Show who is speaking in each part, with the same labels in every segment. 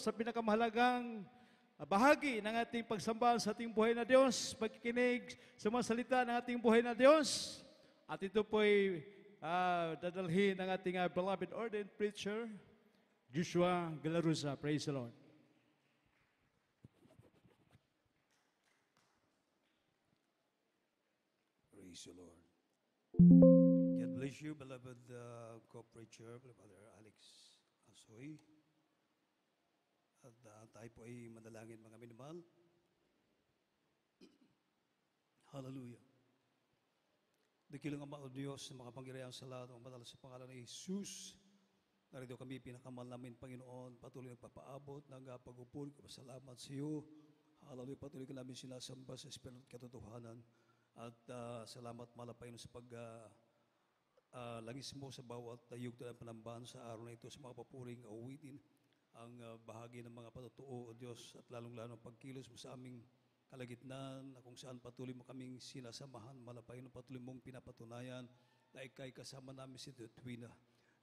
Speaker 1: sa pinakamahalagang bahagi ng ating pagsambahan sa ating buhay na Diyos, pagkikinig sa mga salita ng ating buhay na Diyos. At ito po'y dadalhin ng ating beloved ordained preacher, Joshua Galaruza. Praise the Lord.
Speaker 2: Praise the Lord. God bless you, beloved co-preacher, Brother Alex Asoy. At tayo po ay manalangin mga minamahal. Hallelujah. Dakilang Ama o Diyos na makapangyarihan sa lahat ng banal sa pangalan ni Jesus. Narito kami pinakamal namin, Panginoon, patuloy nagpapaabot ng pag-upuri, salamat sa iyo. Hallelujah, patuloy ka namin sinasamba sa Espiritu at katotohanan. At salamat malapay sa langis mo sa bawat yugto ng panambahan sa araw na ito sa mga papuring awitin ang bahagi ng mga patutuo o Diyos at lalong-lalong pagkilos mo sa aming kalagitnaan na kung saan patuloy mo kaming sinasamahan malapay na patuloy mong pinapatunayan na ikay kasama namin si Tuwina.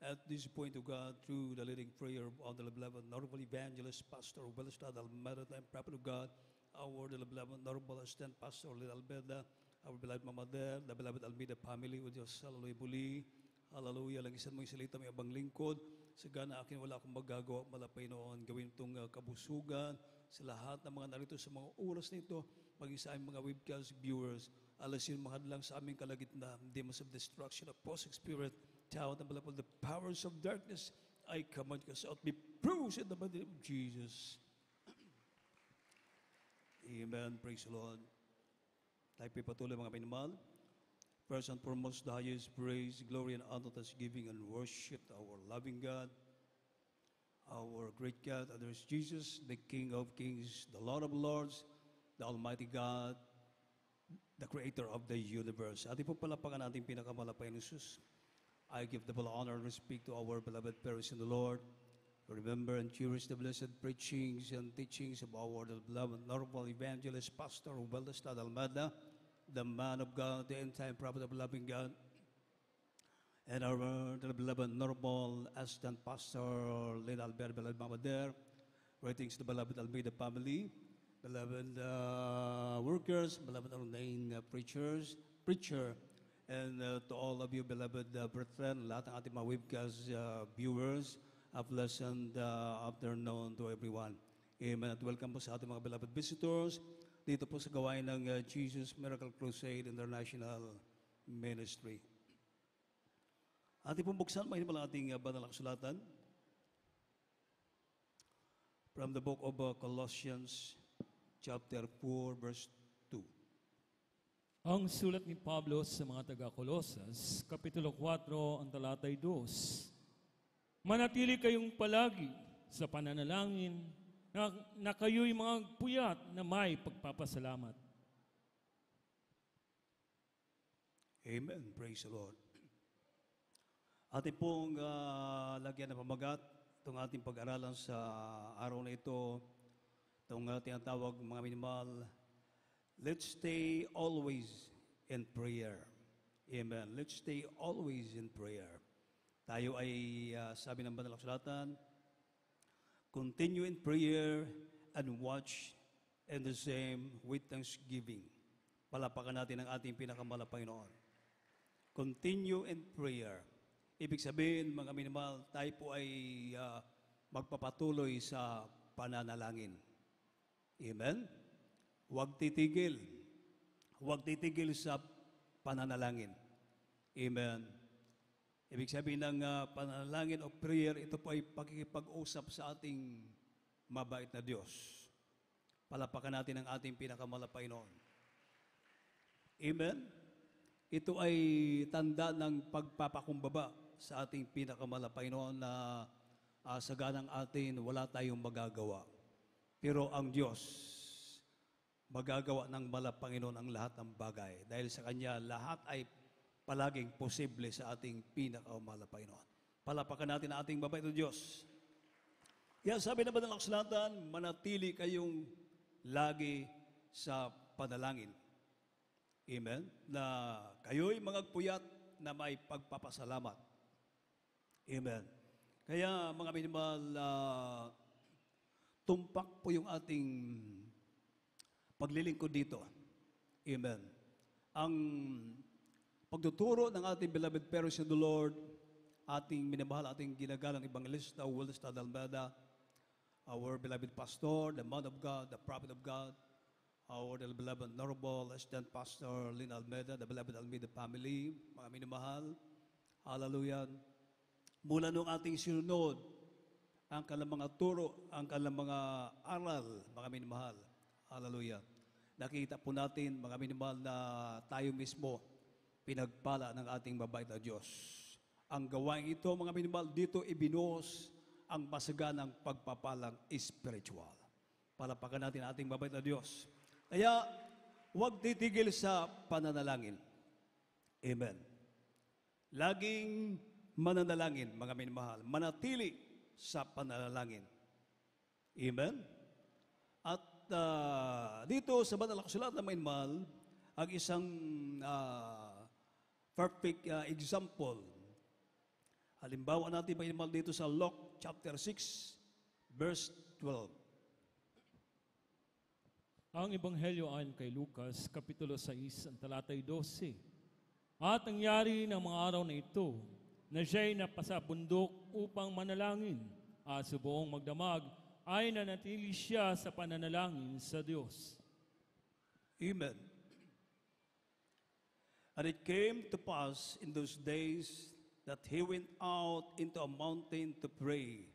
Speaker 2: At this point to God, through the leading prayer of the beloved Honorable Evangelist Pastor Wellestad Almeida and Prophet of God, our beloved Honorable Assistant Pastor Lil Almeida, our beloved Mama Der, the beloved Almeida family, with Diyos, hallelujah, buli, hallelujah, langisan mo yung salita, may abang lingkod, sagana akin wala akong magagawa, malapay noon, gawin itong kabusugan, sa lahat ng mga narito sa mga oras nito, maging sa aming mga webcast viewers, alasin mga hadlang sa aming kalagitnaan, demons of destruction, opposing spirit, tawad ng balapal, the powers of darkness, I command you out, be bruised in the body of Jesus. Amen, praise the Lord. Tayo patuloy mga pinamahal. First and foremost, the highest praise, glory, and honor that's giving and worship to our loving God, our great God, and there is Jesus, the King of kings, the Lord of lords, the Almighty God, the Creator of the universe. Ating po palapakan natin pinakamalapay ng Jesus. I give the full honor and respect to our beloved parents in the Lord. Remember and cherish the blessed preachings and teachings of our beloved Honorable Evangelist Pastor Wellestad Almeida, the man of God, the end-time prophet of loving God, and our beloved Honorable Assistant Pastor Lil Albert, beloved Mama Der. Greetings to the beloved Almeida family, beloved workers, beloved ordained preacher, and to all of you, beloved brethren, lahat ng ating mga webcast viewers, a pleasant afternoon to everyone. Amen. At welcome po sa ating mga beloved visitors dito po sa gawain ng Jesus Miracle Crusade International Ministry. Ating pong buksan, mahinim ang ating banal na kasulatan from the book of Colossians chapter 4 verse 2.
Speaker 3: Ang sulat ni Pablo sa mga taga-Colosas, Kapitulo 4, ang talatay 2. Manatili kayong palagi sa pananalangin na kayo'y mga puyat na may pagpapasalamat.
Speaker 2: Amen. Praise the Lord. Ating pong lagyan ng pamagat itong ating pag-aralan sa araw na ito, itong tinatawag mga minimal, let's stay always in prayer. Amen. Let's stay always in prayer. Tayo ay, sabi ng banal na kasulatan, continue in prayer and watch in the same with thanksgiving. Palapakan natin ang ating pinakamalapay noon. Continue in prayer. Ibig sabihin, mga minimal, tayo po ay magpapatuloy sa pananalangin. Amen? Huwag titigil. Huwag titigil sa pananalangin. Amen? Ibig sabihin ng panalangin o prayer, ito po ay pakikipag-usap sa ating mabait na Diyos. Palapakan natin ang ating pinakamalapay noon. Amen? Ito ay tanda ng pagpapakumbaba sa ating pinakamalapay noon na sa ganang atin wala tayong magagawa. Pero ang Diyos, magagawa ng malapanginoon ang lahat ng bagay. Dahil sa Kanya, lahat ay palaging posible sa ating pinakamalapay noon. Palapakan natin ang ating mabait na Diyos. Yan, sabi na ba ng kasulatan, manatili kayong lagi sa panalangin. Amen? Na kayo'y mga puyat na may pagpapasalamat. Amen. Kaya mga minimal, tumpak po yung ating paglilingkod dito. Amen. Ang pagtuturo ng ating beloved parents in the Lord, ating minamahal, ating ginagalang Evangelista Willis Almeida, our beloved pastor, the man of God, the prophet of God, our beloved Honorable Assistant Pastor Lynn Almeida, the beloved Almeida family, mga minamahal, hallelujah. Mula nung ating sinunod, ang kanilang mga turo, ang kanilang mga aral, mga minamahal, hallelujah. Nakita po natin, mga minamahal, na tayo mismo pinagpala ng ating mabait na Diyos. Ang gawain ito, mga minamahal, dito ibinuhos ang masaganang pagpapalang spiritual. Palapakan natin ang ating mabait na Diyos. Kaya, huwag titigil sa pananalangin. Amen. Laging mananalangin, mga minamahal. Manatili sa pananalangin. Amen. At dito sa banal na kasulatan ng minamahal, ang isang perfect example. Halimbawa natin minamahal dito sa Luke chapter 6, verse 12.
Speaker 3: Ang Ebanghelyo ayon kay Lucas, Kapitulo 6, ang talatay 12. At nangyari ng mga araw na ito, na siya'y napasabundok upang manalangin, at sa buong magdamag ay nanatili siya sa pananalangin sa Diyos.
Speaker 2: Amen. And it came to pass in those days that he went out into a mountain to pray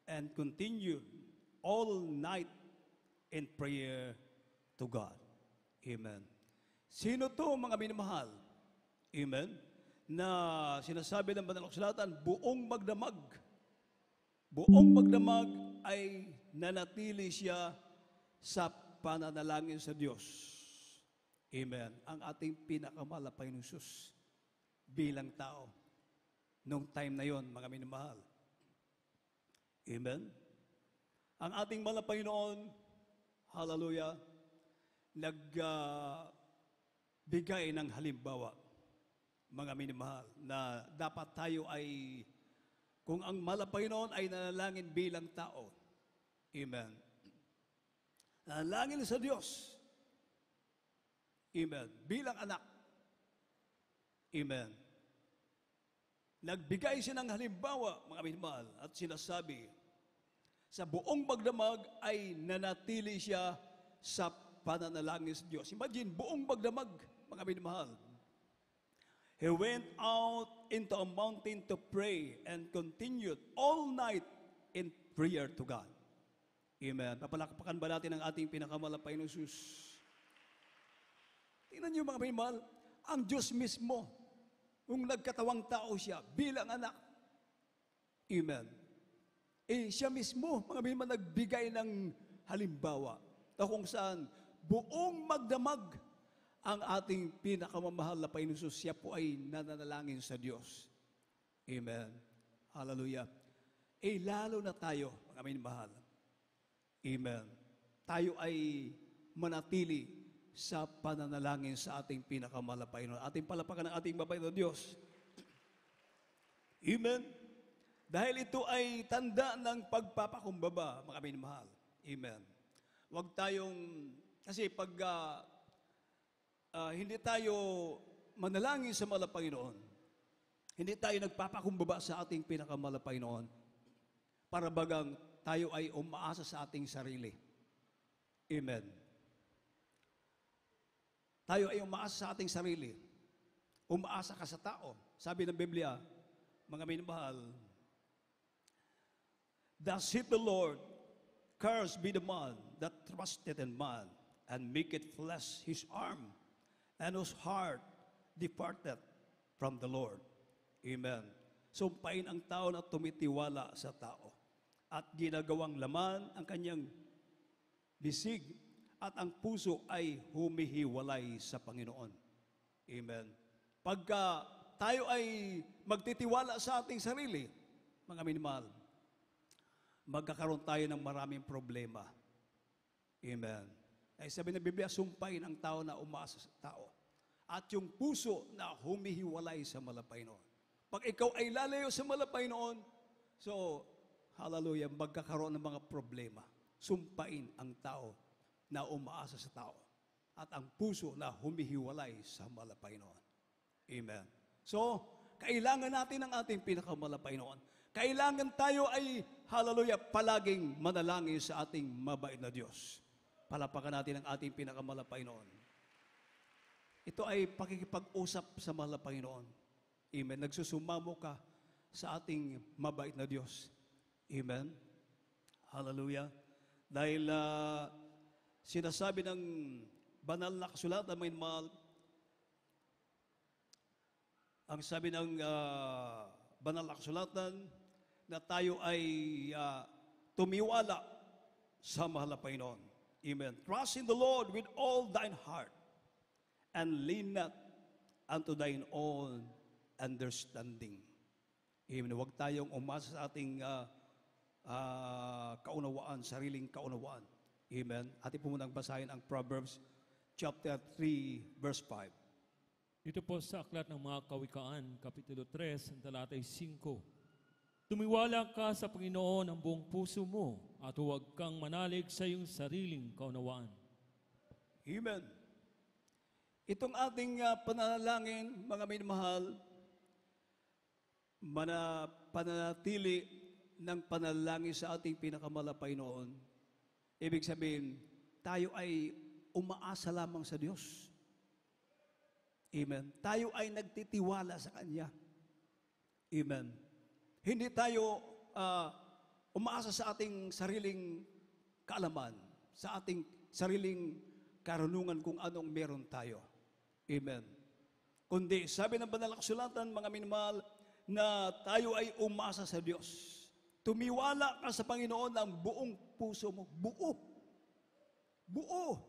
Speaker 2: and continued all night in prayer to God. Amen. Sino to, mga minamahal? Amen. Na sinasabi ng banal na kasulatan, buong magdamag. Buong magdamag ay nanatili siya sa pananalangin sa Diyos. Amen. Ang ating pinakamahal na Panginoong Hesus bilang tao nung time na yon, mga minamahal. Amen. Ang ating mahal na Panginoon, hallelujah, nagbigay ng halimbawa, mga minamahal, na dapat tayo ay, kung ang mahal na Panginoon ay nanalangin bilang tao, amen, nanalangin sa Diyos, amen, bilang anak, amen, nagbigay siya ng halimbawa, mga minamahal, at sinasabi, sa buong magdamag ay nanatili siya sa pananalangin sa Diyos. Imagine, buong magdamag, mga minamahal. He went out into a mountain to pray and continued all night in prayer to God. Amen. Papalakpakan ba natin ang ating pinakamahal na Panginoong Hesus? Tingnan niyo, mga minamahal, ang Diyos mismo, kung nagkatawang tao siya bilang anak. Amen. Siya mismo, mga minamahal, nagbigay ng halimbawa na kung saan buong magdamag ang ating pinakamamahal na Panginoong Hesus, siya po ay nananalangin sa Diyos. Amen. Hallelujah. Lalo na tayo, mga minamahal. Amen. Tayo ay manatili sa pananalangin sa ating pinakamahal na Panginoon. Ating palapakan ng ating mabait na Diyos. Amen. Dahil ito ay tanda ng pagpapakumbaba, mga minamahal. Amen. Huwag tayong, kasi pag hindi tayo manalangin sa mahal na Panginoon, hindi tayo nagpapakumbaba sa ating pinakamahal na Panginoon, para bagang tayo ay umaasa sa ating sarili. Amen. Tayo ay umaasa sa ating sarili. Umaasa ka sa tao. Sabi ng Biblia, mga minamahal, thus saith the Lord, cursed be the man that trusted in man, and maketh flesh his arm, and whose heart departed from the Lord. Amen. Sumpain ang tao na tumitiwala sa tao, at ginagawang laman ang kanyang bisig, at ang puso ay humihiwalay sa Panginoon. Amen. Pagka tayo ay magtitiwala sa ating sarili, mga minamahal, magkakaroon tayo ng maraming problema. Amen. Ay sabi ng Biblia, sumpain ang tao na umaasa sa tao, at yung puso na humihiwalay sa mahal na Panginoon. Pag ikaw ay lalayo sa mahal na Panginoon, so, hallelujah, magkakaroon ng mga problema. sumpain ang tao na umaasa sa tao at ang puso na humihiwalay sa malapaynoon. Amen. So, kailangan natin ang ating pinakamalapaynoon. Kailangan tayo ay, hallelujah, palaging manalangin sa ating mabait na Diyos. Palapakan natin ang ating pinakamalapaynoon. Ito ay pakikipag-usap sa malapaynoon. Amen. Nagsusumamo ka sa ating mabait na Diyos. Amen. Hallelujah. Dahil sinasabi ng banal na kasulatan, may mahal, ang sabi ng banal na kasulatan, na tayo ay tumiwala sa mahal na Panginoon. Amen. Trust in the Lord with all thine heart and lean not unto thine own understanding. Amen. Huwag tayong umasa sa ating kaunawaan, sariling kaunawaan. Amen. Atin po munang basahin ang Proverbs chapter 3, verse 5.
Speaker 3: Dito po sa Aklat ng mga Kawikaan, Kapitulo 3, ang talatay 5. Tumiwala ka sa Panginoon ang buong puso mo at huwag kang manalig sa iyong sariling kaunawaan.
Speaker 2: Amen. Itong ating panalangin, mga minamahal, pananatili ng panalangin sa ating pinakamalapay noon, ibig sabihin, tayo ay umaasa lamang sa Diyos. Amen. Tayo ay nagtitiwala sa Kanya. Amen. Hindi tayo umaasa sa ating sariling kaalaman, sa ating sariling karunungan kung anong meron tayo. Amen. Kundi, sabi ng banal na kasulatan, mga minamahal, na tayo ay umasa sa Diyos. Tumiwala ka sa Panginoon ng buong puso mo. Buo. Buo.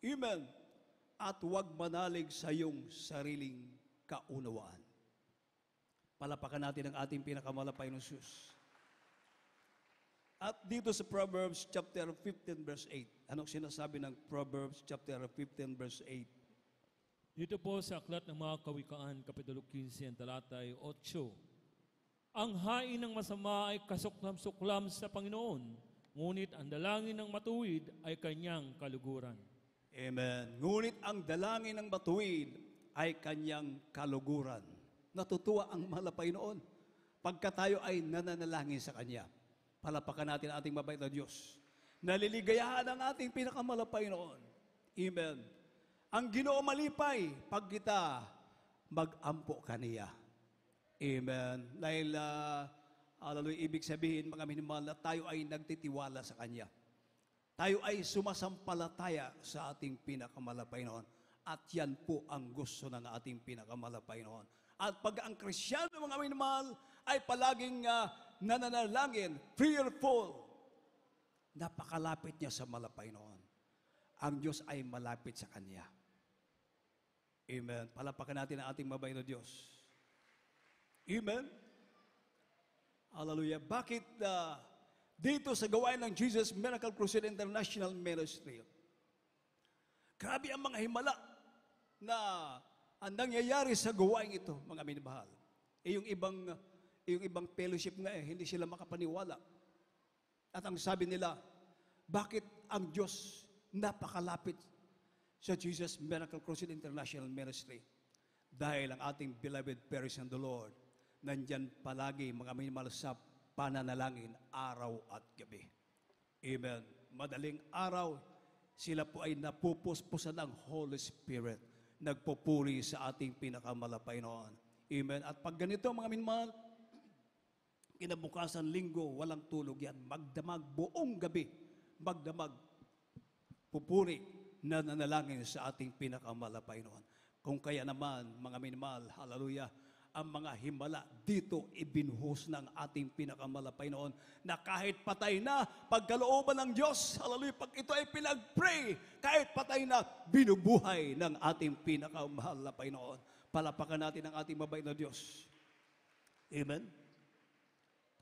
Speaker 2: Amen. At huwag manalig sa iyong sariling kaunawaan. Palapakan natin ang ating pinakamalapay ng Diyos. At dito sa Proverbs chapter 15 verse 8. Anong sinasabi ng Proverbs chapter 15 verse 8?
Speaker 3: Dito po sa Aklat ng mga Kawikaan, Kapitulo 15, ang talatay 8. Ang hain ng masama ay kasuklam-suklam sa Panginoon, ngunit ang dalangin ng matuwid ay kanyang kaluguran.
Speaker 2: Amen. Ngunit ang dalangin ng matuwid ay kanyang kaluguran. Natutuwa ang malapay noon pagka tayo ay nananalangin sa Kanya. Palapakan natin ang ating mabait na Diyos. Naliligayahan ang ating pinakamalapay noon. Amen. Ang Ginoo malipay pag kita mag-ampo kaniya. Amen. Dahil, hallelujah, ibig sabihin, mga minamahal, na tayo ay nagtitiwala sa Kanya. Tayo ay sumasampalataya sa ating pinakamalapay noon. At yan po ang gusto ng ating pinakamalapay noon. At pag ang Krisyano, mga minamahal, ay palaging nananalangin, prayerful, napakalapit niya sa malapay noon. Ang Diyos ay malapit sa Kanya. Amen. Palapakan natin ang ating mabait na Diyos. Amen. Hallelujah. Bakit dito sa gawain ng Jesus Miracle Crusade International Ministry, grabe ang mga himala na ang nangyayari sa gawain ito, mga minamahal. Yung ibang fellowship nga hindi sila makapaniwala. At ang sabi nila, bakit ang Diyos napakalapit sa Jesus Miracle Crusade International Ministry? Dahil ang ating beloved Paris and the Lord, nandyan palagi, mga minamahal, sa pananalangin, araw at gabi. Amen. Madaling araw, sila po ay napupuspusan ng Holy Spirit. Nagpupuri sa ating pinakamalapay noon. Amen. At pag ganito, mga minamahal, kinabukasan linggo, walang tulog yan. Magdamag buong gabi. Magdamag. Pupuri na nanalangin sa ating pinakamalapay noon. Kung kaya naman, mga minamahal, hallelujah, ang mga himala dito ibinuhos ng ating pinakamalapay noon na kahit patay na, pagkalooban ng Diyos, hallelujah, pag ito ay pinag-pray, kahit patay na, binubuhay ng ating pinakamalapay noon. Palapakan natin ang ating mabait na Diyos. Amen?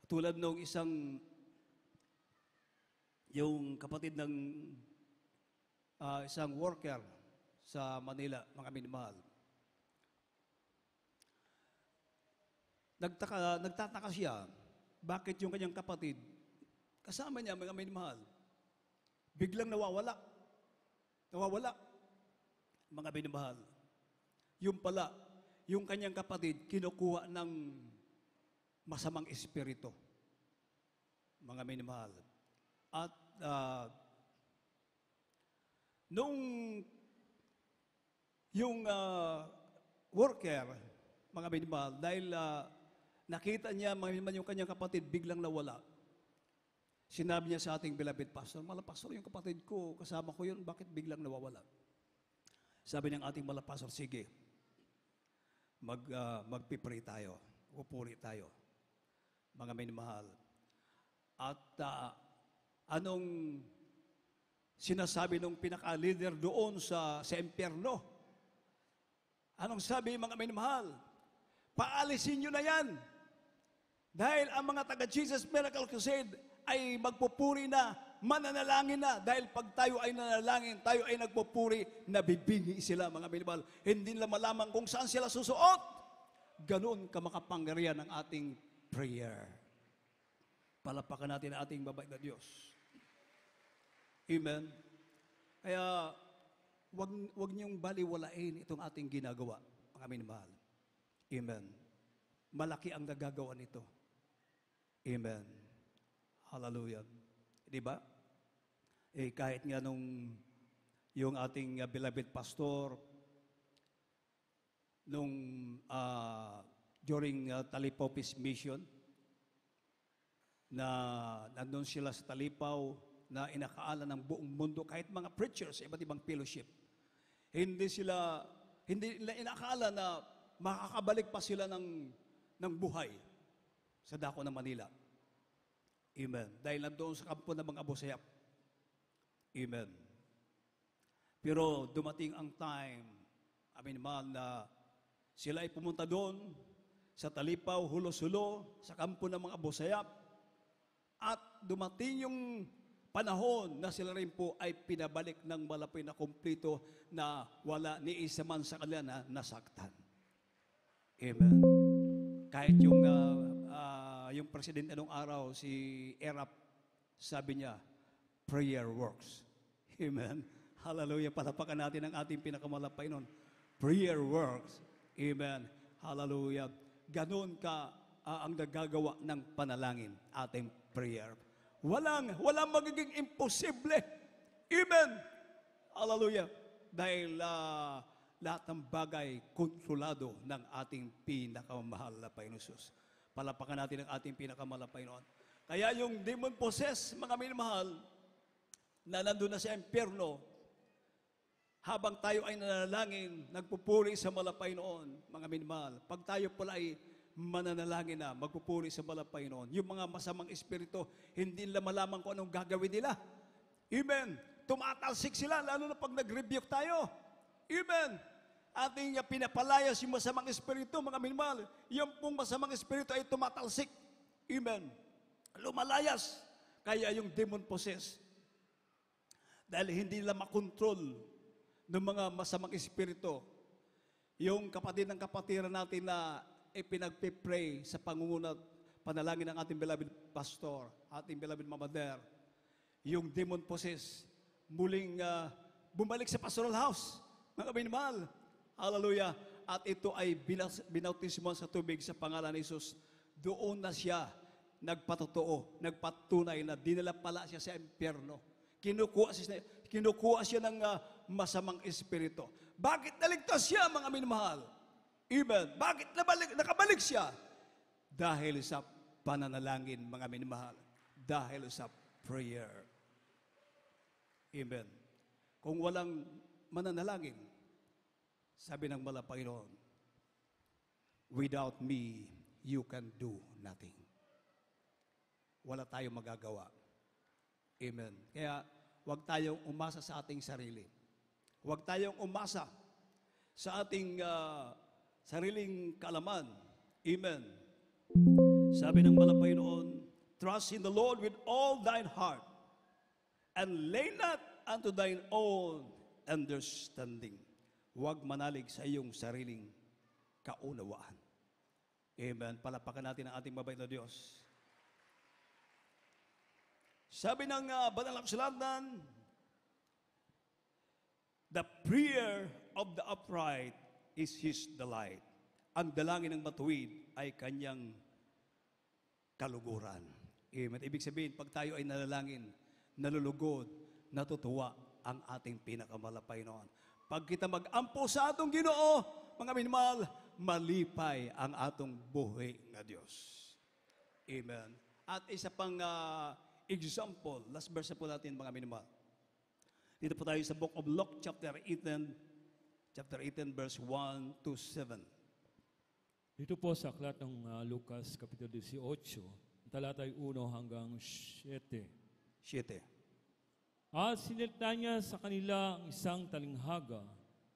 Speaker 2: Tulad nung yung kapatid ng isang worker sa Manila, mga minamahal. Nagtataka siya, bakit yung kanyang kapatid, kasama niya, mga minamahal, biglang nawawala. Nawawala. Mga minamahal, yung pala, yung kanyang kapatid, kinukuha ng masamang espiritu. Mga minamahal. At nung yung worker, mga minamahal, dahil nakita niya yung kanyang kapatid biglang nawala, sinabi niya sa ating beloved pastor, pastor, yung kapatid ko, kasama ko yun, bakit biglang nawawala? Sabi ng ating pastor, sige, magpipray tayo, upuri tayo, mga minamahal. At anong sinasabi ng pinaka-leader doon sa impyerno? Anong sabi, mga minamahal? Paalisin nyo na yan. Dahil ang mga taga-Jesus Miracle Crusade ay magpupuri na, mananalangin na. Dahil pag tayo ay nanalangin, tayo ay nagpupuri, nabibingi sila, mga minamahal. Hindi nila malaman kung saan sila susuot. Ganon ka makapangyarihan ng ating prayer. Palapakan natin ang ating mabait na Diyos. Amen. Kaya, wag niyong baliwalain itong ating ginagawa, mga minamahal. Amen. Malaki ang nagagawa nito. Amen. Hallelujah. Di ba? Kahit nga nung yung ating beloved pastor, nung during Talipaw Peace Mission, na nandun sila sa Talipaw, na inakaala ng buong mundo, kahit mga preachers, iba't ibang fellowship, hindi nila inakala na makakabalik pa sila ng buhay sa dako ng Manila. Amen. Dahil nandoon sa kampo ng mga Abu Sayyaf. Amen. Pero dumating ang time, naman na sila ay pumunta doon sa Talipaw, Hulo-Sulo, sa kampo ng mga Abu Sayyaf. At dumating yung panahon na sila rin po ay pinabalik ng malapit na kumplito na wala ni isa man sa kanila na nasaktan. Amen. Kahit yung presidente nung araw, si Erap, sabi niya, prayer works. Amen. Hallelujah. Palapakan natin ang ating pinakamalapay nun. Prayer works. Amen. Hallelujah. Ganon ka ang nagagawa ng panalangin, ating prayer. Walang magiging imposible. Amen. Hallelujah. Dahil lahat ng bagay kontrolado ng ating pinakamahal na Panginoon Jesus. Palapakan natin ang ating pinakamahal na Panginoon. Kaya yung demon possessed, mga minamahal, na nandun na sa impyerno, habang tayo ay nanalangin, nagpupuri sa Panginoon, mga minamahal, pag tayo pala ay mananalangin na, magpupuri sa Panginoon, yung mga masamang espiritu, hindi nila malaman kung anong gagawin nila. Amen. Tumatalsik sila, lalo na pag nag-rebuke tayo. Amen. Ating pinapalayas yung masamang espiritu, mga minamahal. Yung pong masamang espiritu ay tumatalsik. Amen. Lumalayas. Kaya yung demon possessed, dahil hindi nila makontrol ng mga masamang espiritu, yung kapatid ng kapatiran natin na pinagpipray sa pangungunat, panalangin ng ating beloved pastor, ating beloved Mama Der, yung demon possessed, muling bumalik sa pastoral house, mga minamahal. Hallelujah. At ito ay binautismo sa tubig sa pangalan ni Jesus. Doon na siya nagpatotoo, nagpatunay na dinala pala siya sa impyerno. Kinukuha siya ng masamang espiritu. Bakit naligtas siya, mga minamahal? Amen. Bakit nakabalik siya? Dahil sa pananalangin, mga minamahal. Dahil sa prayer. Amen. Kung walang mananalangin, sabi ng Panginoon, without me, you can do nothing. Wala tayong magagawa. Amen. Kaya, huwag tayong umasa sa ating sarili. Huwag tayong umasa sa ating sariling kaalaman. Amen. Sabi ng Panginoon, trust in the Lord with all thine heart, and lay not unto thine own understanding. Huwag manalig sa iyong sariling kaunawaan. Amen. Palapakan natin ang ating mabait na Diyos. Sabi ng banal na kasulatan, The prayer of the upright is his delight. Ang dalangin ng matuwid ay kanyang kaluguran. Amen. Ibig sabihin, pag tayo ay nalalangin, nalulugod, natutuwa ang ating pinakamalapay noon. Pag kita mag-ampo sa atong Ginoo, mga minamahal, malipay ang atong buhay nga Diyos. Amen. At isa pang example, last verse po natin, mga minamahal. Dito po tayo sa book of Luke, chapter 18, verse 1 to 7.
Speaker 3: Dito po sa aklat ng Lucas, Kapitulo 18, talatay 1 hanggang 7.
Speaker 2: 7.
Speaker 3: At sinilta niya sa kanila ang isang talinghaga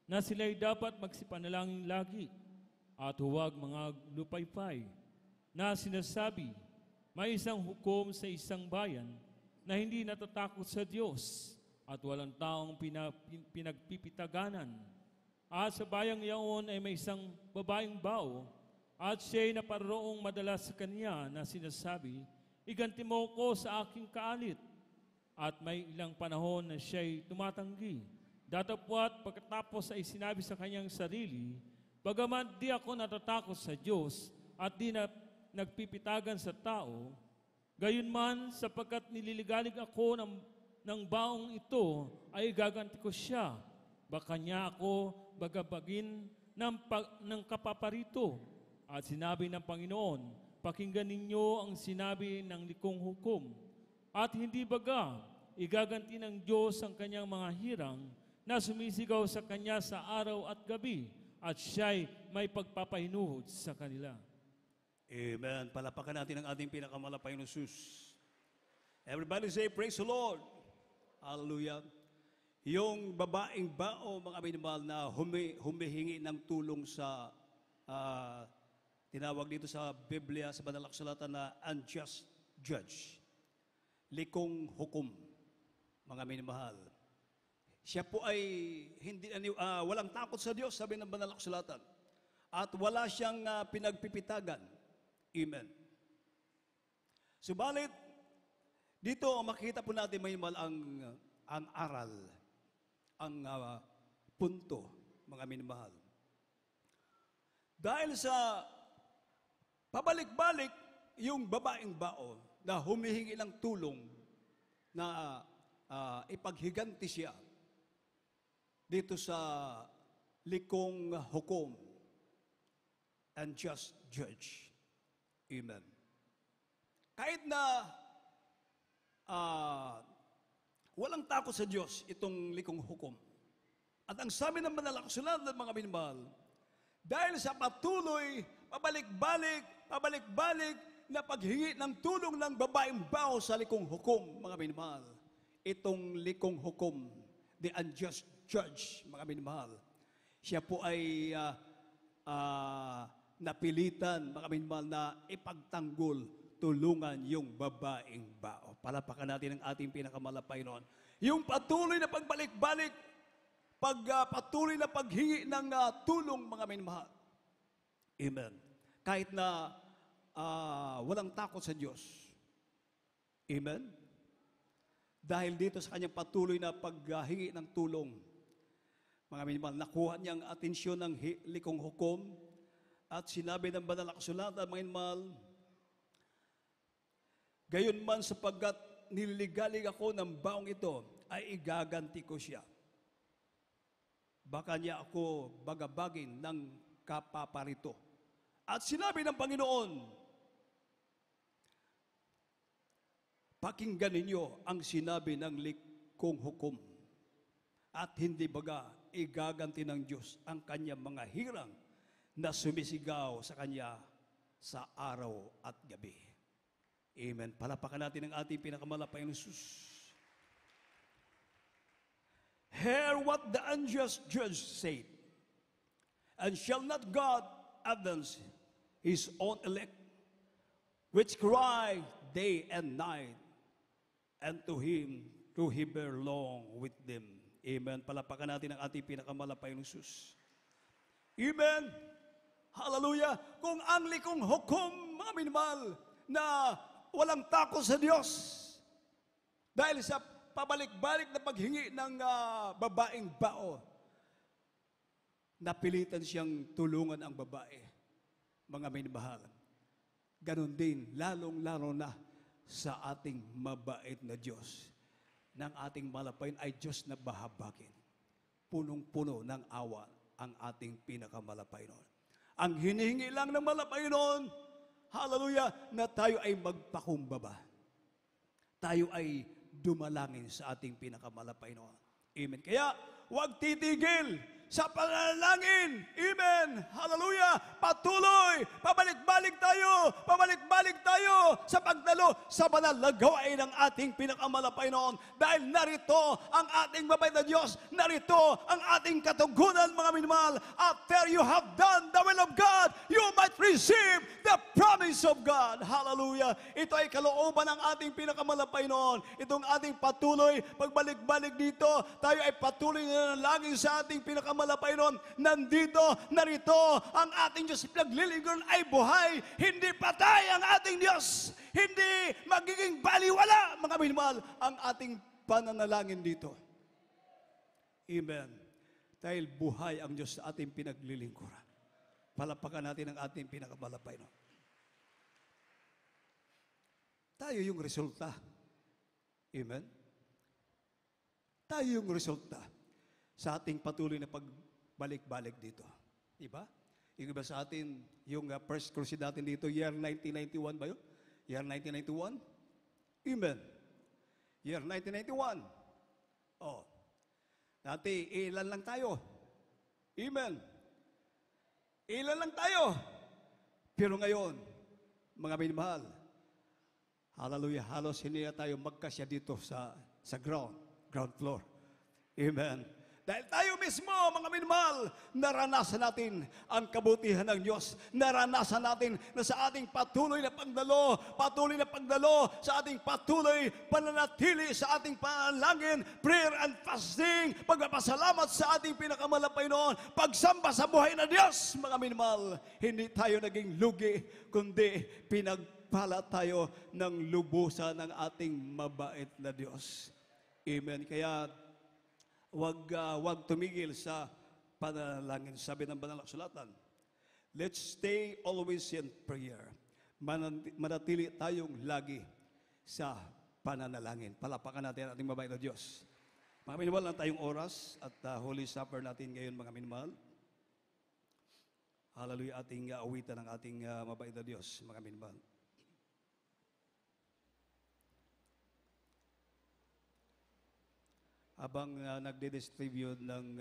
Speaker 3: na sila'y dapat magsipanalangin lagi at huwag mga lupaypay na sinasabi, may isang hukom sa isang bayan na hindi natatakot sa Diyos at walang taong pinagpipitaganan. At sa bayang yaon ay may isang babaeng bao at siya'y naparoong madalas sa kanya na sinasabi, iganti mo ko sa aking kaalit. At may ilang panahon na siya'y tumatanggi. Datapwat pagkatapos ay sinabi sa kanyang sarili, bagaman di ako natatakot sa Diyos at di na nagpipitagan sa tao, gayunman sapagkat nililigalig ako ng baong ito ay gaganti ko siya. Baka niya ako bagabagin ng kapaparito. At sinabi ng Panginoon, pakinggan ninyo ang sinabi ng likong hukom. At hindi baga, igaganti ng Diyos ang kanyang mga hirang na sumisigaw sa kanya sa araw at gabi at siya'y may pagpapahinuhod sa kanila.
Speaker 2: Amen. Palapakan natin ang ating pinakamalapay na Jesus. Everybody say, praise the Lord. Hallelujah. Yung babaeng bao, mga minamahal, na humihingi ng tulong sa, tinawag dito sa Biblia, sa Banal na Kasulatan na unjust judge. Likong hukom, mga minamahal. Siya po ay walang takot sa Diyos, sabi ng Banal na Kasulatan. At wala siyang pinagpipitagan. Amen. Subalit, dito makikita po natin may ang aral, ang punto, mga minamahal. Dahil sa pabalik-balik yung babaeng bao na humihingi ng tulong na ipaghiganti siya dito sa likong hukom and just judge. Amen. Kahit na walang takot sa Diyos itong likong hukom. At ang sabi ng Banal na Kasulatan, mga minamahal, dahil sa patuloy, pabalik-balik na paghingi ng tulong ng babaeng bao sa likong hukom, mga minamahal, itong likong hukom, the unjust judge, mga minamahal, siya po ay napilitan, mga minamahal, na ipagtanggol, tulungan yung babaeng bao. Palapakan natin ang ating pinakamalapay noon. Yung patuloy na pagbalik-balik, patuloy na paghingi ng tulong, mga minamahal. Amen. Kahit na walang takot sa Diyos. Amen. Dahil dito sa kanyang patuloy na paghingi ng tulong, mga minamahal, nakuha niya ang atensyon ng likong hukom at sinabi ng Banal na Kasulatan, mga minamahal, gayon man sapagkat nililigalig ako ng baong ito, ay igaganti ko siya. Baka niya ako bagabagin ng kapaparito. At sinabi ng Panginoon, pakinggan ninyo ang sinabi ng likong hukom. At hindi baga igaganti ng Diyos ang kanyang mga hirang na sumisigaw sa kanya sa araw at gabi. Amen. Palapakan natin ang ating pinakamalapay na Jesus. Hear what the unjust judge said, and shall not God avenge his own elect, which cry day and night, and to him he bear long with them. Amen. Palapakan natin ang ating pinakamalapay na Jesus. Amen. Hallelujah. Kung ang likong hukom, mga minamahal, na walang takot sa Diyos, dahil sa pabalik-balik na paghingi ng babaeng bao, napilitan siyang tulungan ang babae. Mga minamahal, ganon din, lalong-lalo na sa ating mabait na Diyos. Ng ating malapain ay Diyos na bahabakin. Punong-puno ng awa ang ating pinakamalapainon. Ang hinihingi lang ng malapainon, hallelujah, na tayo ay magpakumbaba. Tayo ay dumalangin sa ating pinakamalapainon. Amen. Kaya, huwag titigil sa panalangin. Amen. Hallelujah. Patuloy. Pabalik-balik tayo sa pagdalo sa banal na gawain ng ating pinakamalapainon. Dahil narito ang ating mabait na Diyos. Narito ang ating katugunan, mga minamahal. After you have done the will of God, you might receive the promise of God. Hallelujah. Ito ay kalooban ng ating pinakamalapainon. Itong ating patuloy, pagbalik-balik dito, tayo ay patuloy na nanalangin sa ating pinakamalapainon. Nandito, narito, ang ating Diyos pinaglilingkuran ay buhay. Hindi patay ang ating Diyos. Hindi magiging baliwala, mga minamahal, ang ating pananalangin dito. Amen. Dahil buhay ang Diyos sa ating pinaglilingkuran. Palapakan natin ang ating pinakamalapainon. Tayo yung resulta. Amen. Tayo yung resulta sa ating patuloy na pagbalik-balik dito. Diba? Yung iba sa atin, yung first crusade natin dito, year 1991 ba yun? Year 1991? Amen. Year 1991. Oh. Dati, ilan lang tayo. Amen. Ilan lang tayo. Pero ngayon, mga minamahal, hallelujah, halos hindi na tayo magkasya dito sa ground floor. Amen. Dahil tayo mismo, mga minamahal, naranasan natin ang kabutihan ng Diyos. Naranasan natin na sa ating patuloy na pagdalo sa ating patuloy pananatili sa ating panalangin, prayer and fasting, pagpapasalamat sa ating pinakamalapainon, pagsamba sa buhay na Diyos, mga minamahal, hindi tayo naging lugi, kundi pinagpala tayo ng lubusan ng ating mabait na Diyos. Amen. Kaya, Huwag tumigil sa panalangin. Sabi ng banal na kasulatan, let's stay always in prayer. Manatili tayong lagi sa pananalangin. Palapakan natin ang ating mabait na Diyos. Mga minamahal, lang tayong oras at Holy Supper natin ngayon, mga minamahal. Hallelujah, ating awitan ng ating mabait na Diyos, mga minamahal. Habang nagde-distribute ng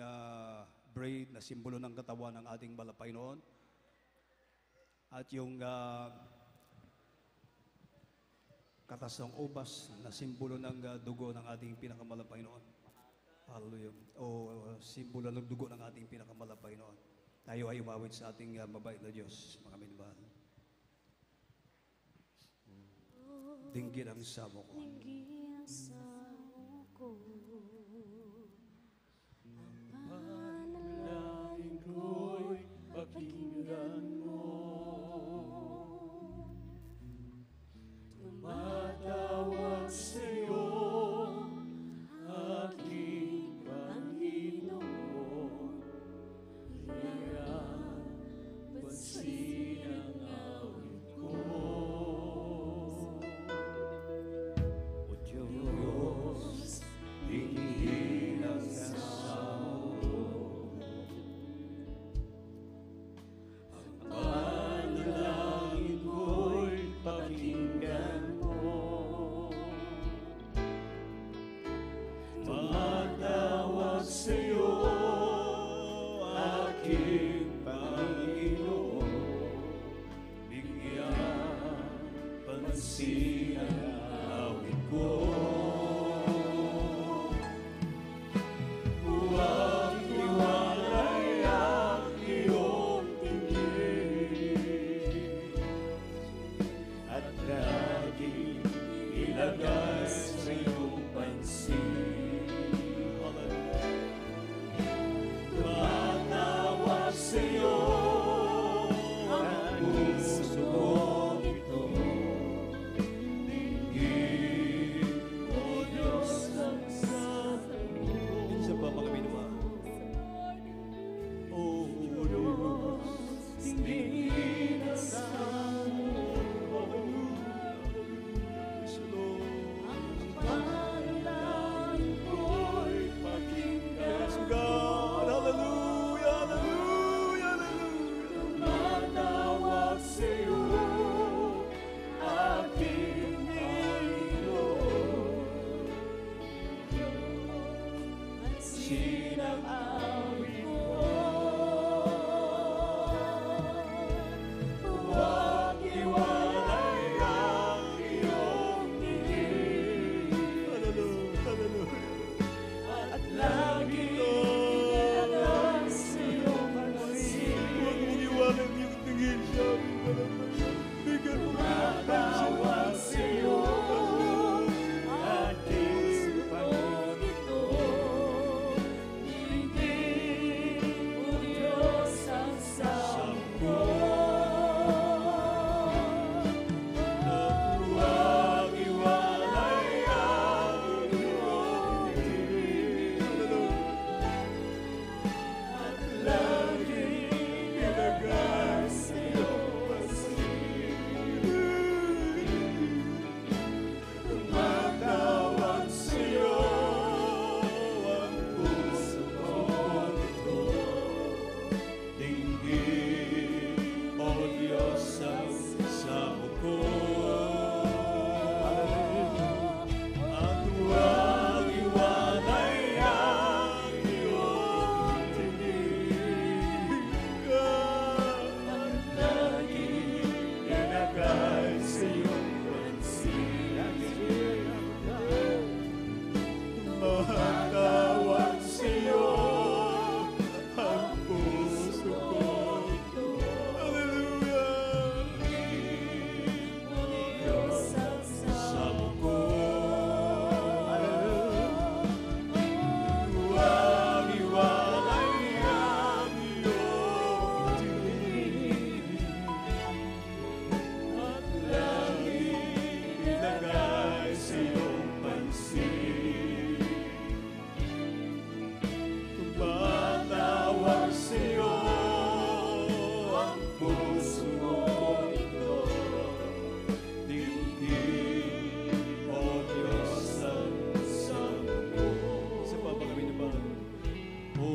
Speaker 2: bread na simbolo ng katawan ng ating malapainon at yung katas ng ubas na simbolo ng dugo ng ating pinakamalapainon. Hallelujah. O simbolo ng dugo ng ating pinakamalapainon. Tayo ay umawit sa ating mabait na Diyos, mga minamahal. Dinggin ang samo ko.
Speaker 3: Pakinggan mo, tumatawag sa'yo, aking Panginoon, iyang pansin ang awit ko. O Diyos, tingin ang kasama ko. Pakinggan mo, tumatawag sa'yo, aking Panginoon, bigyan pansin ang awit ko. Huwag iwalay ang iyong tingin at lagi ilagay sa iyong pansin
Speaker 4: ng awit ko. Huwag iwalay ang iyong tingin, at lagi ilalagay sa iyong pansin.
Speaker 2: Huwag mong iwanan yung tingin sa amin, Panginoon. Bigyan mo ng
Speaker 4: Tumatawag sa'yo, ating Panginoon ito. Dinggin mo, Diyos, ang sampo.
Speaker 2: Huwag iwalay ang iyong tingin,
Speaker 4: At laging ilagay sa iyong pansin.
Speaker 2: tumatawag sa'yo ang puso ko ito. Dinggin, O Diyos, ang samo ko. At huwag iwalay ang iyong tingin.
Speaker 4: At laging ilagay sa iyong pansin.
Speaker 2: Tumatawag sa'yo ang puso ko. Hallelujah!
Speaker 4: Diyos ang
Speaker 2: Samo ko. Huwag iwalay ang iyong tingin, at laging ilagay sa iyong pansin. Tumatawag sa'yo ang puso ko ito. Dinggin, O Diyos, ang samo ko. Isa pa ba kami naman? O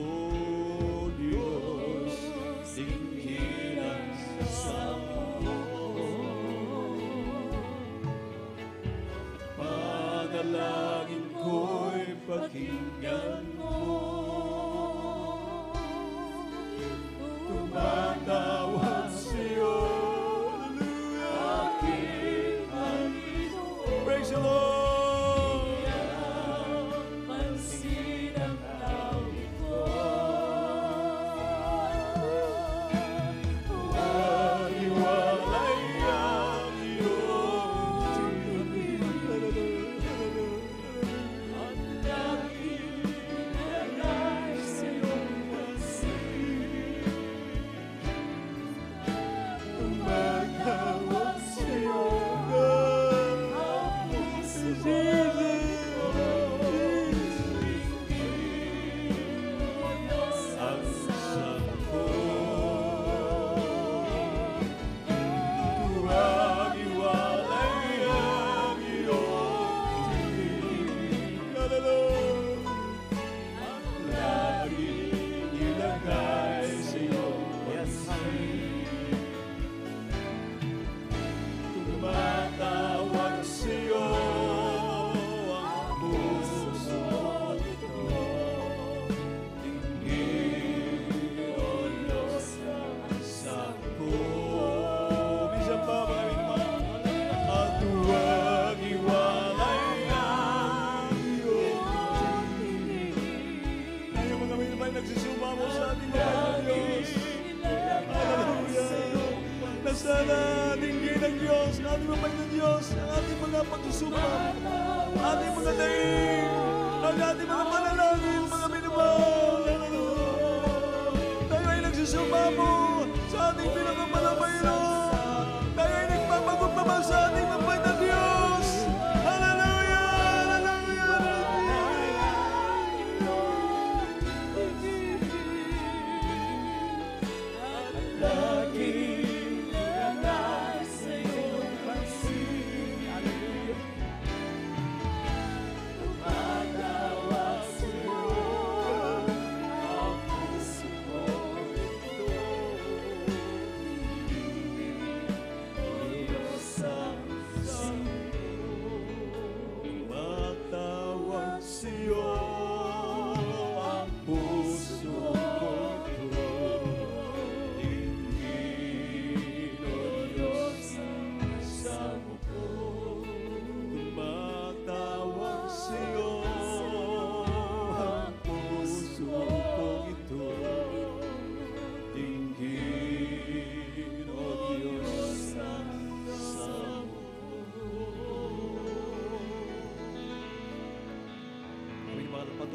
Speaker 2: Diyos, dinggin ang samo ko. Panalangin ko'y pakinggan mo. Tumatawag sa'yo. Hallelujah! Praise the Lord!
Speaker 4: pansin ang awit ko.
Speaker 2: Huwag iwalay ang iyong tingin.
Speaker 4: At laging ilagay sa iyong pansin.
Speaker 2: Tumatawag sa'yo.
Speaker 4: Ang puso ko
Speaker 2: Ang samo ko. Huwag iwalay ang iyong tingin. At laging ilagay sa iyong pansin. Tumatawag sa'yo ang puso ito. Dinggin, O Diyos, ang samo ko. Minsan pa, mga minamahal, at huwag iwalay ang iyong tingin. Tayo mga minamahal, nagsusumamo sa ating mga Diyos. Hallelujah! Nasana dinggin ng Diyos, ang ating mapay ng Diyos, ang ating mga pagsusumamo, ating mga daing, ang ating mga panalangin, mga minamahal. Tayo ay nagsusumamo sa ating pinakamalapayron. Tayo ay nagpapagpapal sa ating mapay ng Diyos. Hallelujah! Hallelujah!
Speaker 4: laging ilagay sa iyong pansin. Tumatawag sa'yo ang puso ko ito.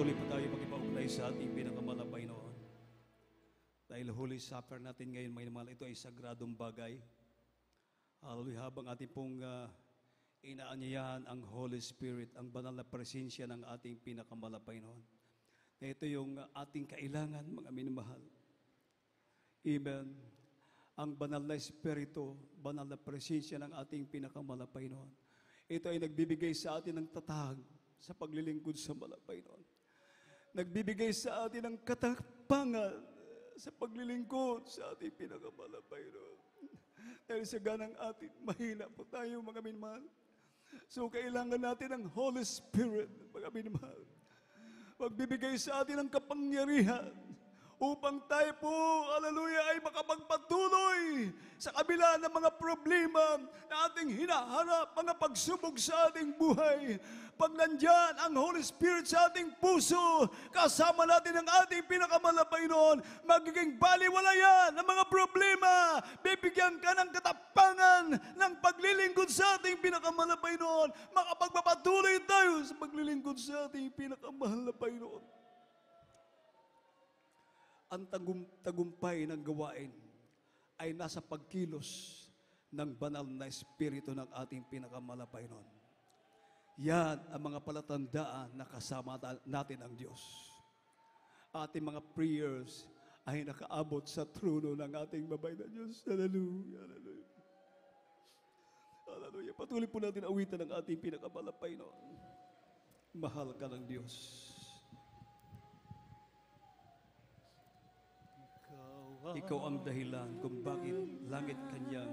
Speaker 2: patuloy pa tayo magipaugnay sa ating pinakamalabay noon. Dahil Holy Supper natin ngayon, mga minamahal, ito ay sagradong bagay. Hallelujah, habang ating pong inaanyayahan ang Holy Spirit, ang banal na presensya ng ating pinakamalabay noon. Na ito yung ating kailangan, mga minamahal. Amen. Ang banal na Espiritu, banal na presensya ng ating pinakamalabay noon. Ito ay nagbibigay sa atin ng tatag sa paglilingkod sa malabay noon. Nagbibigay sa atin ng katapangan sa paglilingkod sa ating pinakamalabay noon. Dahil sa ganang atin, mahina po tayo, mga minamahal. So, kailangan natin ng Holy Spirit, mga minamahal. Magbibigay sa atin ng kapangyarihan upang tayo po, hallelujah, ay makapagpatuloy sa kabila ng mga problema na ating hinaharap, mga pagsubok sa ating buhay. Pag nandyan ang Holy Spirit sa ating puso, kasama natin ang ating pinakamalabay noon, magiging baliwala yan ng mga problema. Bibigyan ka ng katapangan ng paglilingkod sa ating pinakamalabay noon. Makapagpapatuloy tayo sa paglilingkod sa ating pinakamalabay noon. Ang tagumpay ng gawain ay nasa pagkilos ng banal na Espiritu ng ating pinakamalabay noon. Yan ang mga palatandaan na kasama natin ang Diyos. Ating mga prayers ay nakaabot sa trono ng ating mabay na Diyos. Hallelujah, hallelujah. Hallelujah. Patuloy po natin awitan ng ating pinakamalabay noon. Mahal ka ng Diyos. Ikaw ang dahilan kung bakit langit kanyang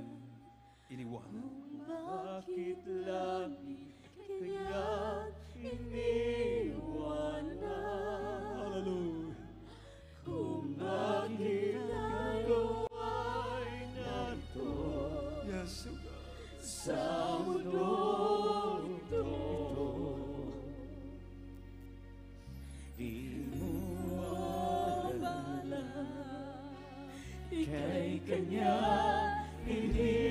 Speaker 2: iniwanan.
Speaker 4: Bakit langit kaya iniwanan?
Speaker 2: Hallelujah.
Speaker 4: Kung bakit ikaw ay narito
Speaker 2: Yes, O God.
Speaker 4: sa mundong ito, di mo alam, ika'y kanya iningatan,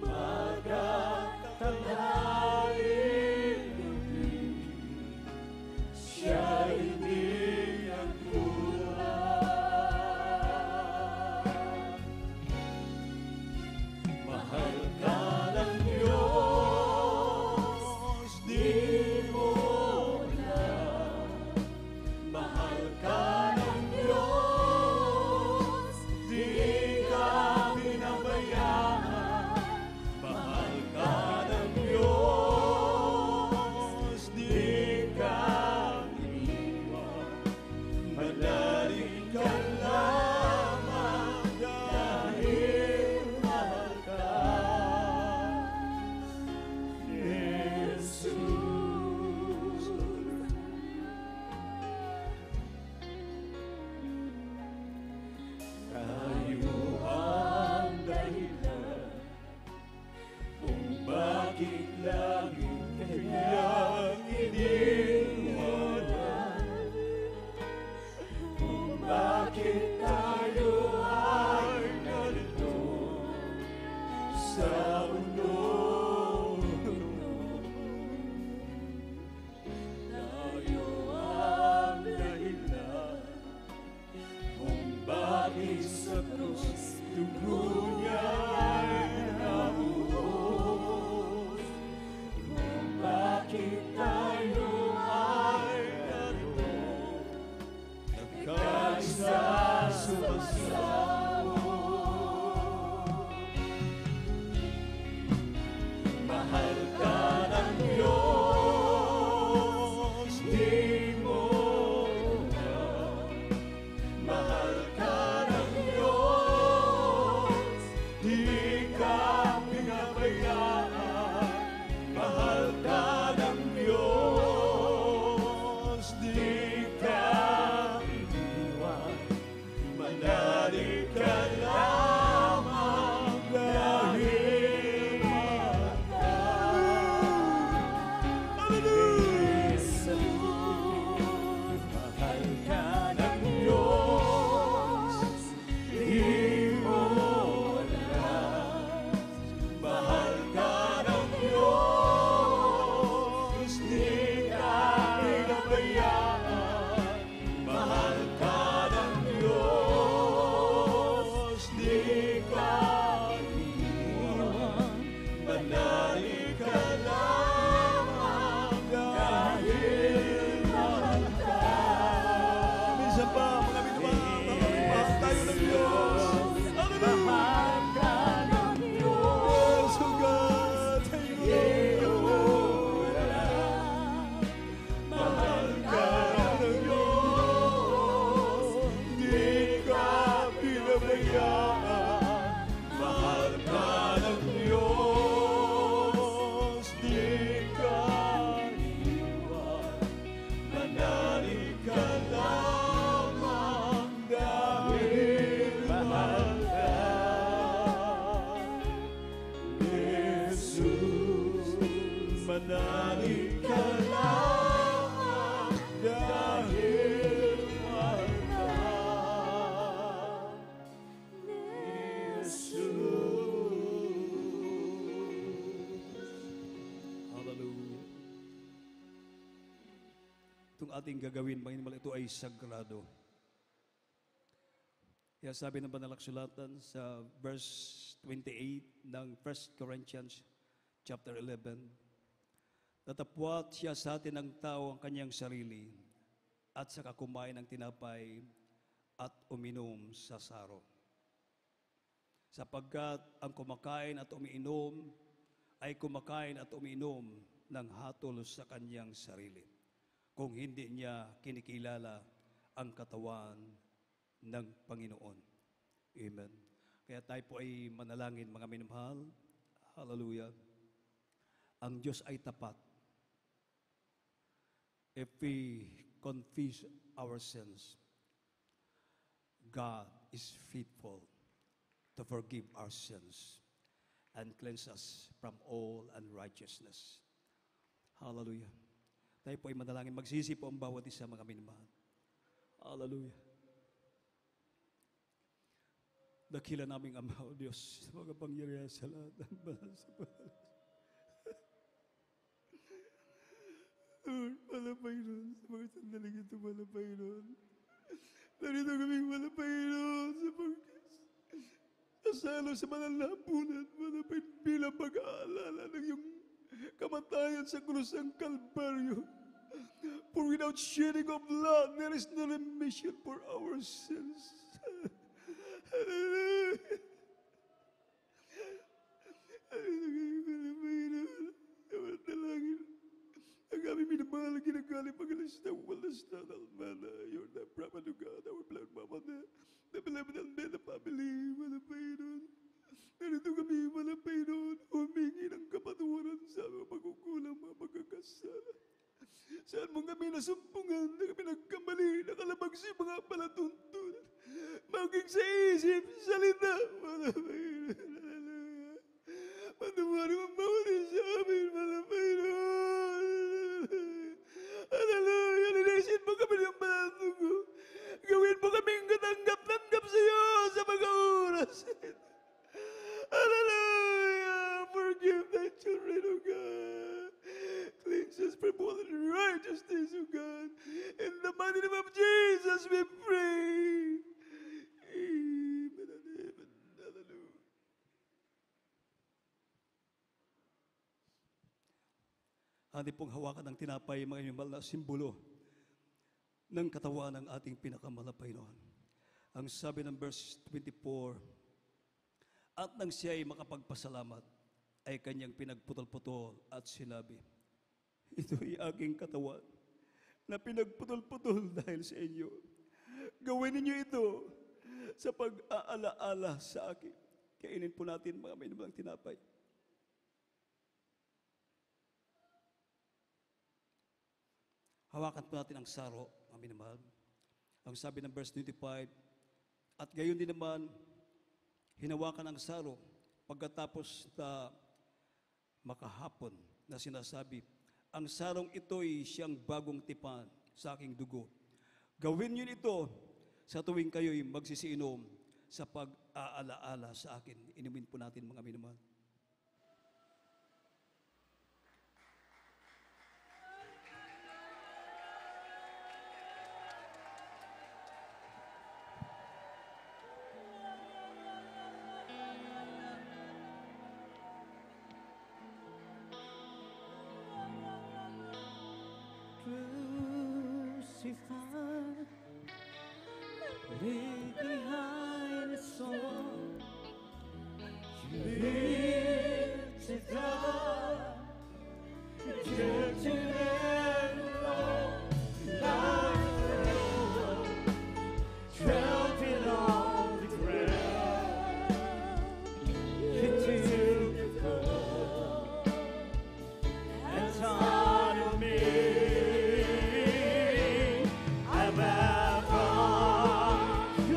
Speaker 4: magkatanghali'y gabi, siya hindi ang kulang. Mahal ka ng Diyos, di mo alam. Mahal ka ng Diyos, di
Speaker 2: itong ating gagawin, Panginoon, ito ay sagrado. Kaya sabi ng Banal na Kasulatan sa verse 28 ng 1 Corinthians chapter 11, tatapwat siya sa atin ng tao ang kanyang sarili at saka kumain ng tinapay at uminom sa saro. Sapagkat ang kumakain at umiinom ay kumakain at umiinom ng hatol sa kanyang sarili, kung hindi niya kinikilala ang katawan ng Panginoon. Amen. Kaya tayo po ay manalangin, mga minamahal. Hallelujah. Ang Diyos ay tapat. If we confess our sins, God is faithful to forgive our sins and cleanse us from all unrighteousness. Hallelujah. Tayo po ay manalangin. Magsisi po ang bawat isa, mga minamahal. Hallelujah. Dakila naming Ama, O Diyos, magapangyarihan sa lahat ng banal sa banal. Lord, malapay nun sa mga sandaling ito, malapay nun. Narito kaming malapay nun sa kasalo sa banal na hapunan, malapay bilang pag-aalala ng iyong kamatayan sa krus ng Kalbaryo. For without shedding of blood, there is no remission for our sins. Hallelujah. Ang aming minamahal, ginagali pag-alas na walas na almana. You're the prophet of God, our blood mama na. The beloved and the family, malapay nun. Narito kami, malapay nun. Humingi ng kapatawaran sa mga pagkukulang, mga pagkakasala. Saan mo kami nasumpungan, na kami nagkamali, nakalabag sa mga palatuntunan. Maging sa isip, salita, malapay nun. Matawarin mo bawat isa amin, malapay nun. Hallelujah, linisin mo kami ng balato ko. Gawin mo kaming katanggap-tanggap sa iyo sa mga oras. Hallelujah, forgive thy children, O God. Cleanse us from all unrighteousness, O God. In the mighty name of Jesus we pray. Amen and amen. Hallelujah. Handi pong hawakan ng tinapay, mga inimal na simbolo ng katawan ng ating pinakamalapay noon. Ang sabi ng verse 24, at nang siya ay makapagpasalamat, ay kanyang pinagputol-putol at sinabi, ito'y aking katawan na pinagputol-putol dahil sa inyo. Gawin ninyo ito sa pag-aalaala sa akin. Kainin po natin, mga mainam ng tinapay. Hawakan po natin ang saro, mga minamahal. Ang sabi ng verse 25, at gayon din naman, hinawakan ang saro pagkatapos na makahapon na sinasabi, ang sarong ito'y siyang bagong tipan sa aking dugo. Gawin niyo ito sa tuwing kayo'y magsisiinom sa pag-aalaala sa akin. Inumin po natin, mga minamahal.
Speaker 4: Crucified, leave behind a song. You lifted up, rejected and alone. Life alone, trampled on the ground. You took the fall and taught me. You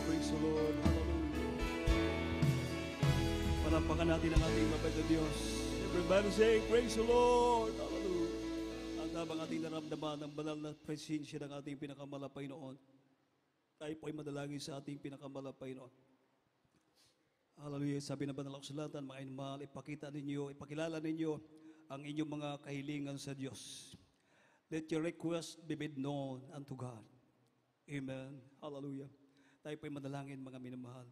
Speaker 2: Praise the Lord. Hallelujah. Palampakan natin ang ating mabait na Diyos. Everybody say, praise the Lord. Hallelujah. At habang ating naramdaman ang banal na presensya ng ating pinakamalapay noon, tayo po ay madalangin sa ating pinakamalapay noon. Hallelujah. Sabi ng banal na kasulatan, mga inmahal, ipakilala ninyo ang inyong mga kahilingan sa Diyos. Let your request be made known unto God. Amen. Hallelujah. Tayo po'y madalangin, mga minamahal.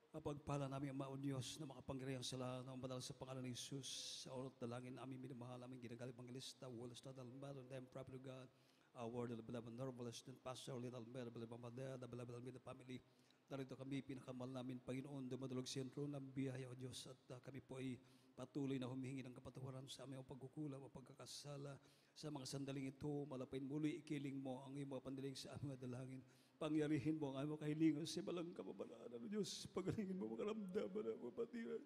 Speaker 2: Kapagpala namin ang maon Diyos na makapangyarihan sa lahat ng banal sa pangalan ni Jesus. Sa orat dalangin namin minamahal, aming ginagali pangalista, walas na dalmado, and prophet of God, our word of the beloved normalist, and pastor, little better, beloved mother, the beloved Almeida family. Narito kami, pinakamal namin, Panginoon, dumadulog sentro ng biyaya o Diyos, at kami po ay patuloy na humihingi ng kapatawaran sa aming pagkukulang o pagkakasala. Sa mga sandaling ito, malapay muli, ikiling mo ang iyong mga pandaling sa aming dalangin. Pangyarihin mo ang aming kahilingan sa balang kababalaan ng Diyos. Pagalingin mo makaramdaman ang kapatiran.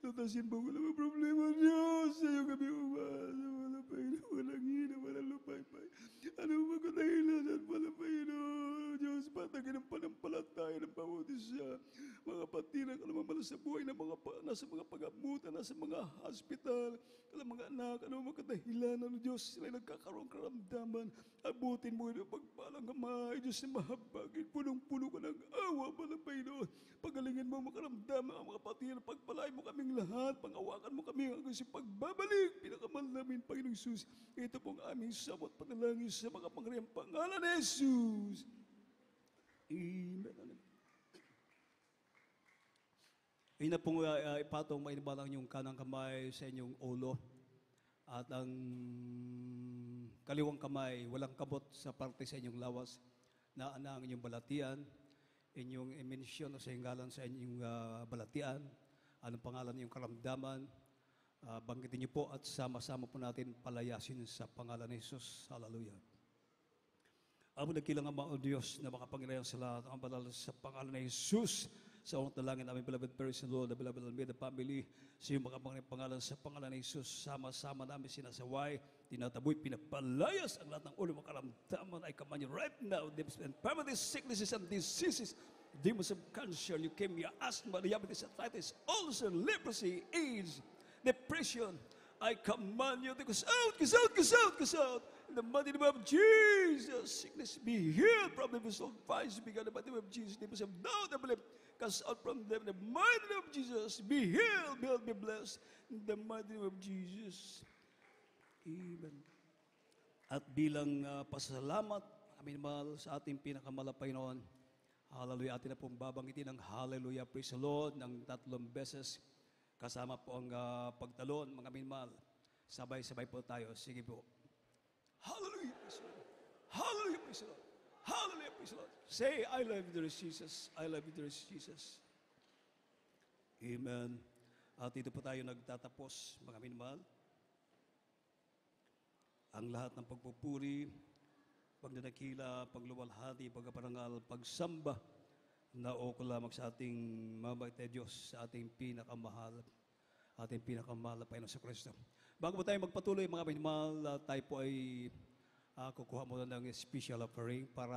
Speaker 2: Lutasin mo wala mga problema, Diyos. Sa iyo kami umasa. Malapay na walang hina, walang lupay-pay. Ano magkatahilan at malapay na Diyos. Patagin ang panampalataya ng bawat isa. Mga patiran, alam mo sa buhay na nasa mga pagamutan, nasa mga hospital, alam mga anak, ano magkatahilan ng Diyos. Sila'y nagkakaroon karamdaman. Abutin mo yung pagpalang kamay, Diyos na mahabagin. Punong-puno ka ng awa, malapay noon. Pagalingin mo makaramdaman ang mga patiran. Pagpalay mo kaming lahat. Pangawakan mo kami hanggang sa pagbabalik. Pinakamal namin, Panginoong Jesus. Ito pong aming samot panalangin sa mga pangyariang pangalan ni Jesus. Amen. Ay na pong ipatong mainibalang yung kanang kamay sa inyong ulo. At ang kaliwang kamay, walang kabot sa parte sa inyong lawas na ang inyong balatian, inyong imensyon o sa hinggalan sa inyong balatian, anong pangalan ng inyong karamdaman, banggitin niyo po at sama-sama po natin palayasin sa pangalan ni Jesus. Hallelujah. Amo nagkilang ang mga Diyos na makapangyarihan sa lahat ang banal sa pangalan ni Jesus. Sa unang dalangin namin, beloved parents and Lord, the beloved Almeida family, sa iyong makapangyarihan pangalan sa pangalan ni Jesus, sama-sama namin sinasaway, tinataboy, pinapalayas ang lahat ng ulo makaramdaman. I command you right now, and permanent sicknesses and diseases, demons of cancer, leukemia, asthma, diabetes, arthritis, ulcer, leprosy, AIDS, depression. I command you to go out, go out, go out, go out. In the mighty name of Jesus, sickness be healed from the vessel of vice, begun in the mighty name of Jesus. Demons of doubt and belief, cast out from them in the mighty name of Jesus. Be healed, be blessed. In the mighty name of Jesus. Amen. At bilang pasalamat, amin mahal sa ating pinakamalapay noon, hallelujah, atin na pong babanggitin ang hallelujah, praise the Lord, ng 3 beses. Kasama po ang pagtalon, mga minmal. Sabay-sabay po tayo. Sige po. Hallelujah, praise the Lord. Hallelujah, praise the Lord. Hallelujah, praise the Lord. Say, I love you, dear Jesus. I love you, dear Jesus. Amen. At dito po tayo nagtatapos, mga minmal. Ang lahat ng pagpupuri, pagdadakila, pagluwalhati, pagkaparangal, pagsamba, na o lamang sa ating mabait na Diyos, sa ating pinakamahal. ating pinakamahal na Panginoon sa Kristo. Bago po tayo magpatuloy, mga kapatid, tayo po ay kukuha muna ng special offering para